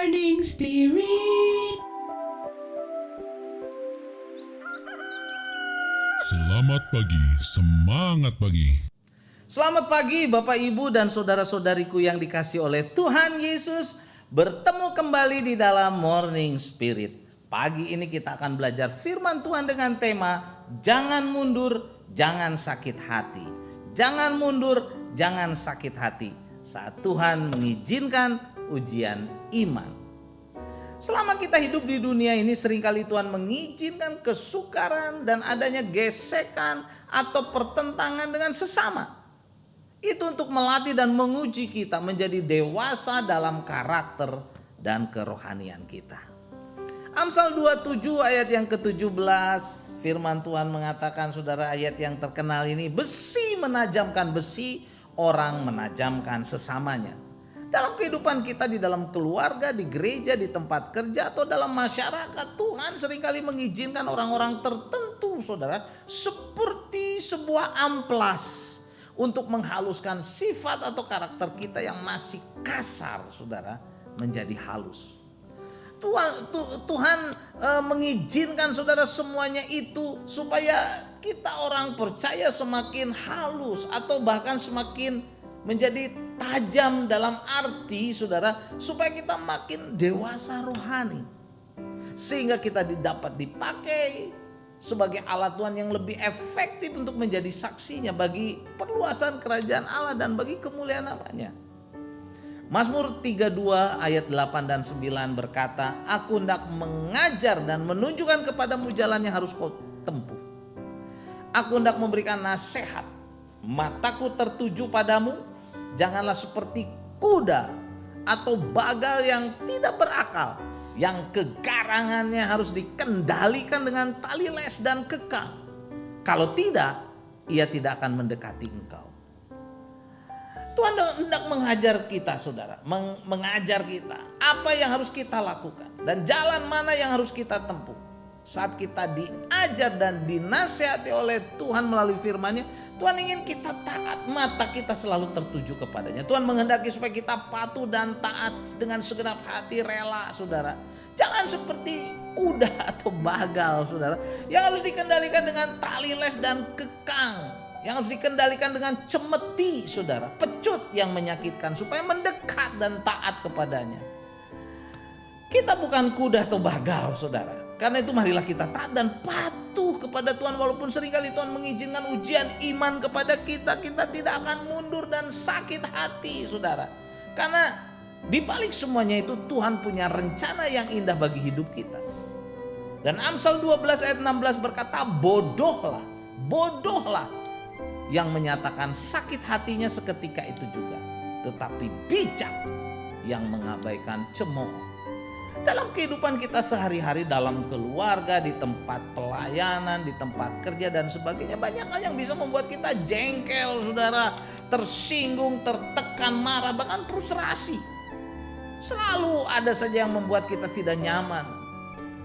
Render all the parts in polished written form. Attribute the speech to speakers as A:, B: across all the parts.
A: Morning Spirit.
B: Selamat pagi, semangat pagi.
C: Selamat pagi Bapak Ibu dan saudara-saudariku yang dikasih oleh Tuhan Yesus. Bertemu kembali di dalam Morning Spirit. Pagi ini kita akan belajar firman Tuhan dengan tema jangan mundur, jangan sakit hati. Jangan mundur, jangan sakit hati saat Tuhan mengizinkan ujian iman. Selama kita hidup di dunia ini seringkali Tuhan mengizinkan kesukaran dan adanya gesekan atau pertentangan dengan sesama. Itu untuk melatih dan menguji kita menjadi dewasa dalam karakter dan kerohanian kita. Amsal 27 ayat yang ke-17 firman Tuhan mengatakan, saudara, ayat yang terkenal ini, besi menajamkan besi, orang menajamkan sesamanya. Dalam kehidupan kita di dalam keluarga, di gereja, di tempat kerja atau dalam masyarakat, Tuhan seringkali mengizinkan orang-orang tertentu, saudara, seperti sebuah amplas untuk menghaluskan sifat atau karakter kita yang masih kasar, saudara, menjadi halus. Tuhan mengizinkan, saudara, semuanya itu supaya kita orang percaya semakin halus atau bahkan semakin menjadi tajam dalam arti, saudara, supaya kita makin dewasa rohani. Sehingga kita dapat dipakai sebagai alat Tuhan yang lebih efektif untuk menjadi saksinya bagi perluasan kerajaan Allah dan bagi kemuliaan namanya. Mazmur 32 ayat 8 dan 9 berkata, aku hendak mengajar dan menunjukkan kepadamu jalan yang harus kau tempuh. Aku hendak memberikan nasihat, mataku tertuju padamu, janganlah seperti kuda atau bagal yang tidak berakal, yang kegarangannya harus dikendalikan dengan tali les dan kekang. Kalau tidak, ia tidak akan mendekati engkau. Tuhan hendak mengajar kita, saudara, mengajar kita apa yang harus kita lakukan dan jalan mana yang harus kita tempuh. Saat kita diajar dan dinasihati oleh Tuhan melalui firman-Nya, Tuhan ingin kita taat, mata kita selalu tertuju kepadanya. Tuhan menghendaki supaya kita patuh dan taat dengan segenap hati, rela, saudara. Jangan seperti kuda atau bagal, saudara, yang harus dikendalikan dengan tali les dan kekang, yang harus dikendalikan dengan cemeti, saudara, pecut yang menyakitkan supaya mendekat dan taat kepadanya. Kita bukan kuda atau bagal, saudara. Karena itu marilah kita taat dan patuh kepada Tuhan. Walaupun seringkali Tuhan mengizinkan ujian iman kepada kita, kita tidak akan mundur dan sakit hati, saudara. Karena di balik semuanya itu Tuhan punya rencana yang indah bagi hidup kita. Dan Amsal 12 ayat 16 berkata, bodohlah yang menyatakan sakit hatinya seketika itu juga, tetapi bijak yang mengabaikan cemooh. Dalam kehidupan kita sehari-hari, dalam keluarga, di tempat pelayanan, di tempat kerja dan sebagainya, banyak hal yang bisa membuat kita jengkel, saudara, tersinggung, tertekan, marah, bahkan frustrasi. Selalu ada saja yang membuat kita tidak nyaman.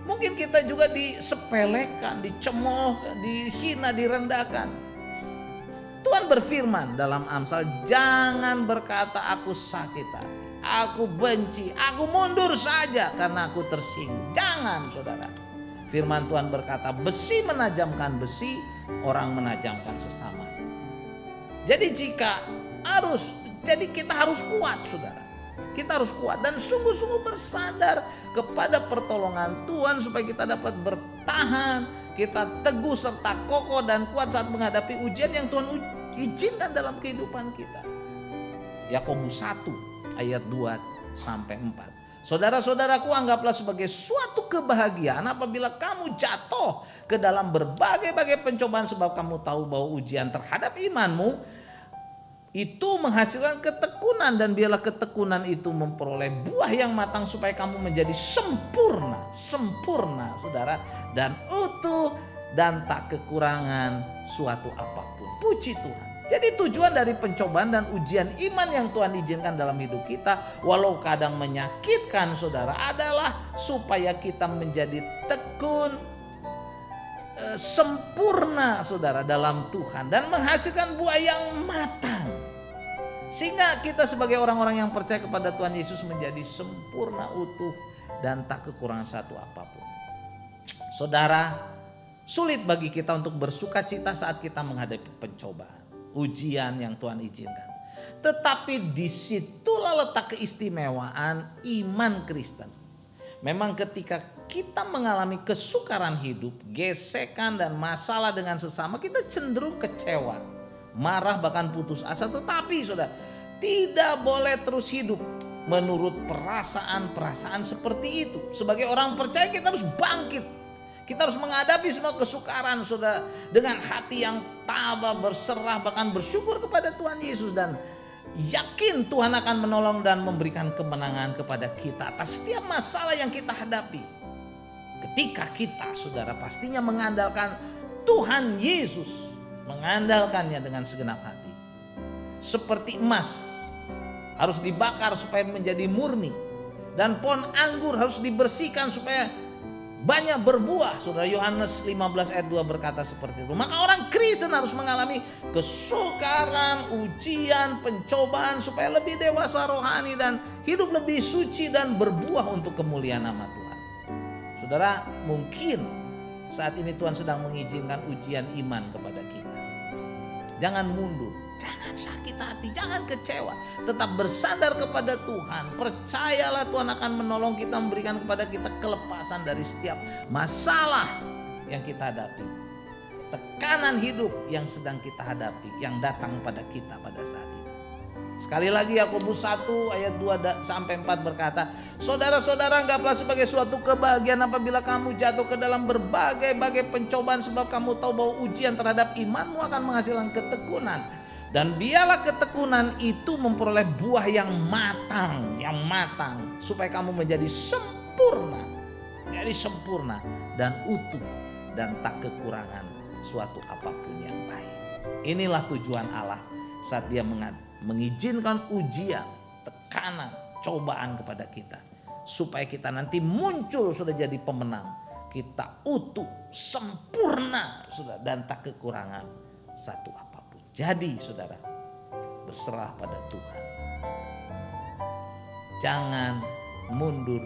C: Mungkin kita juga disepelekan, dicemooh, dihina, direndahkan. Tuhan berfirman dalam Amsal, jangan berkata aku sakit hati, aku benci, aku mundur saja karena aku tersinggung. Jangan, saudara. Firman Tuhan berkata, besi menajamkan besi, orang menajamkan sesamanya. Jadi kita harus kuat, saudara. Kita harus kuat dan sungguh-sungguh bersandar kepada pertolongan Tuhan supaya kita dapat bertahan, kita teguh serta kokoh dan kuat saat menghadapi ujian yang Tuhan izinkan dalam kehidupan kita. Yakobus 1 ayat 2 sampai 4. Saudara-saudaraku, anggaplah sebagai suatu kebahagiaan apabila kamu jatuh ke dalam berbagai-bagai pencobaan, sebab kamu tahu bahwa ujian terhadap imanmu itu menghasilkan ketekunan, dan biarlah ketekunan itu memperoleh buah yang matang supaya kamu menjadi sempurna, saudara, dan utuh dan tak kekurangan suatu apapun. Puji Tuhan. Jadi tujuan dari pencobaan dan ujian iman yang Tuhan izinkan dalam hidup kita, walau kadang menyakitkan, saudara, adalah supaya kita menjadi tekun, sempurna, saudara, dalam Tuhan dan menghasilkan buah yang matang. Sehingga kita sebagai orang-orang yang percaya kepada Tuhan Yesus menjadi sempurna, utuh, dan tak kekurangan satu apapun. Saudara, sulit bagi kita untuk bersuka cita saat kita menghadapi pencobaan, ujian yang Tuhan izinkan. Tetapi disitulah letak keistimewaan iman Kristen. Memang ketika kita mengalami kesukaran hidup, gesekan dan masalah dengan sesama, kita cenderung kecewa, marah, bahkan putus asa. Tetapi saudara, tidak boleh terus hidup menurut perasaan-perasaan seperti itu. Sebagai orang percaya kita harus bangkit. Kita harus menghadapi semua kesukaran saudara dengan hati yang tabah, berserah, bahkan bersyukur kepada Tuhan Yesus. Dan yakin Tuhan akan menolong dan memberikan kemenangan kepada kita atas setiap masalah yang kita hadapi. Ketika kita saudara pastinya mengandalkan Tuhan Yesus, mengandalkannya dengan segenap hati. Seperti emas harus dibakar supaya menjadi murni, dan pohon anggur harus dibersihkan supaya banyak berbuah. Saudara, Yohanes 15 ayat 2 berkata seperti itu. Maka orang Kristen harus mengalami kesukaran, ujian, pencobaan supaya lebih dewasa rohani dan hidup lebih suci dan berbuah untuk kemuliaan nama Tuhan. Saudara, mungkin saat ini Tuhan sedang mengizinkan ujian iman kepada kita. Jangan mundur, jangan sakit hati, jangan kecewa. Tetap bersandar kepada Tuhan. Percayalah Tuhan akan menolong kita, memberikan kepada kita kelepasan dari setiap masalah yang kita hadapi. Tekanan hidup yang sedang kita hadapi, yang datang pada kita pada saat ini. Sekali lagi Yakobus 1 ayat 2 sampai 4 berkata, saudara-saudara, anggaplah sebagai suatu kebahagiaan apabila kamu jatuh ke dalam berbagai-bagai pencobaan, sebab kamu tahu bahwa ujian terhadap imanmu akan menghasilkan ketekunan. Dan biarlah ketekunan itu memperoleh buah yang matang, supaya kamu menjadi sempurna, dan utuh, dan tak kekurangan suatu apapun yang baik. Inilah tujuan Allah saat Dia mengizinkan ujian, tekanan, cobaan kepada kita, supaya kita nanti muncul sudah jadi pemenang. Kita utuh, sempurna sudah, dan tak kekurangan satu apapun. Jadi saudara, berserah pada Tuhan. Jangan mundur,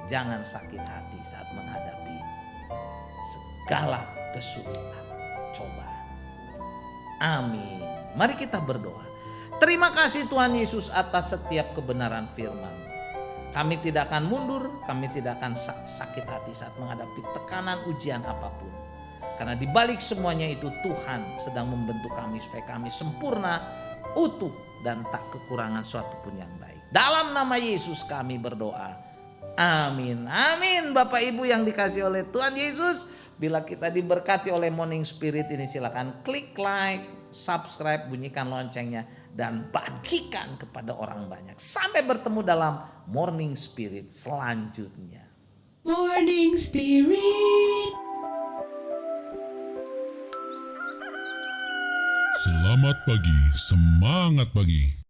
C: jangan sakit hati saat menghadapi segala kesulitan, cobaan. Amin. Mari kita berdoa. Terima kasih Tuhan Yesus atas setiap kebenaran firman. Kami tidak akan mundur, kami tidak akan sakit hati saat menghadapi tekanan ujian apapun. Karena di balik semuanya itu Tuhan sedang membentuk kami supaya kami sempurna, utuh, dan tak kekurangan suatu pun yang baik. Dalam nama Yesus kami berdoa. Amin. Amin. Bapak Ibu yang dikasihi oleh Tuhan Yesus, bila kita diberkati oleh Morning Spirit ini, silakan klik like, subscribe, bunyikan loncengnya, dan bagikan kepada orang banyak. Sampai bertemu dalam Morning Spirit selanjutnya.
A: Morning Spirit.
B: Selamat pagi, semangat pagi.